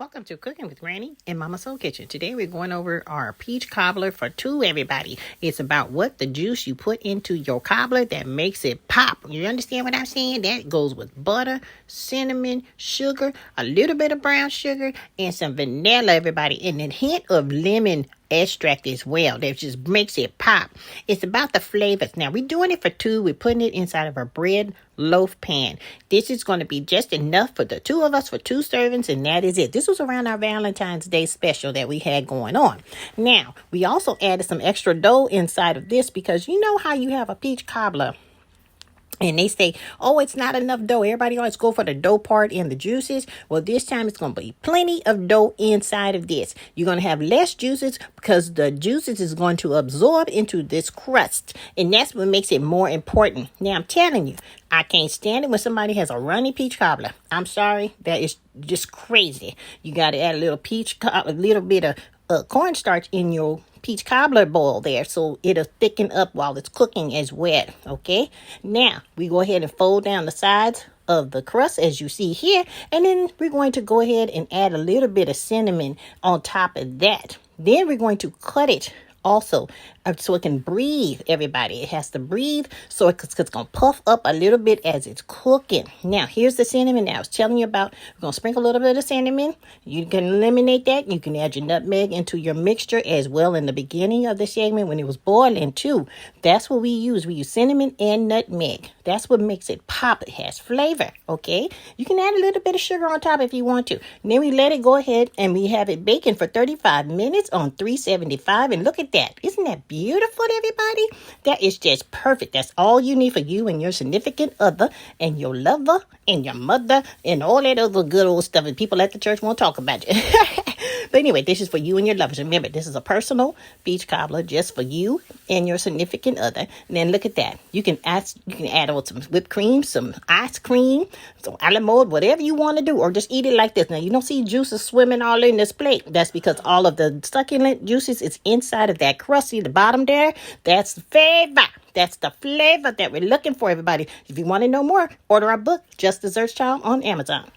Welcome to Cooking with Granny in Mama Soul Kitchen. Today we're going over our peach cobbler for two, everybody. It's about what the juice you put into your cobbler that makes it pop. You understand what I'm saying? That goes with butter, cinnamon, sugar, a little bit of brown sugar, and some vanilla, everybody. And a hint of lemon extract as well. That just makes it pop. It's about the flavors. Now we're doing it for two. We're putting it inside of a bread loaf pan. This is going to be just enough for the two of us for two servings, and that is it. This was around our Valentine's Day special that we had going on. Now we also added some extra dough inside of this because you know how you have a peach cobbler and they say, oh, it's not enough dough. Everybody always go for the dough part and the juices. Well, this time it's going to be plenty of dough inside of this. You're going to have less juices because the juices is going to absorb into this crust. And that's what makes it more important. Now, I'm telling you, I can't stand it when somebody has a runny peach cobbler. I'm sorry. That is just crazy. You got to add a little bit of cornstarch in your peach cobbler bowl there so it'll thicken up while it's cooking as wet. Okay, now we go ahead and fold down the sides of the crust as you see here, and then we're going to go ahead and add a little bit of cinnamon on top of that. Then we're going to cut it also so it can breathe, everybody. It has to breathe so it's going to puff up a little bit as it's cooking. Now, here's the cinnamon that I was telling you about. We're going to sprinkle a little bit of cinnamon. You can eliminate that. You can add your nutmeg into your mixture as well in the beginning of the segment when it was boiling too. That's what we use. We use cinnamon and nutmeg. That's what makes it pop. It has flavor, okay? You can add a little bit of sugar on top if you want to. And then we let it go ahead and we have it baking for 35 minutes on 375. And look at that. Isn't that beautiful, everybody? That is just perfect. That's all you need for you and your significant other and your lover and your mother and all that other good old stuff that people at the church won't talk about you. But anyway, this is for you and your lovers. Remember, this is a personal peach cobbler just for you and your significant other. And then look at that. You can add on some whipped cream, some ice cream, some a la mode, whatever you want to do, or just eat it like this. Now, you don't see juices swimming all in this plate. That's because all of the succulent juices is inside of that crust. See the bottom there? That's the flavor. That's the flavor that we're looking for, everybody. If you want to know more, order our book, Just Desserts Child, on Amazon.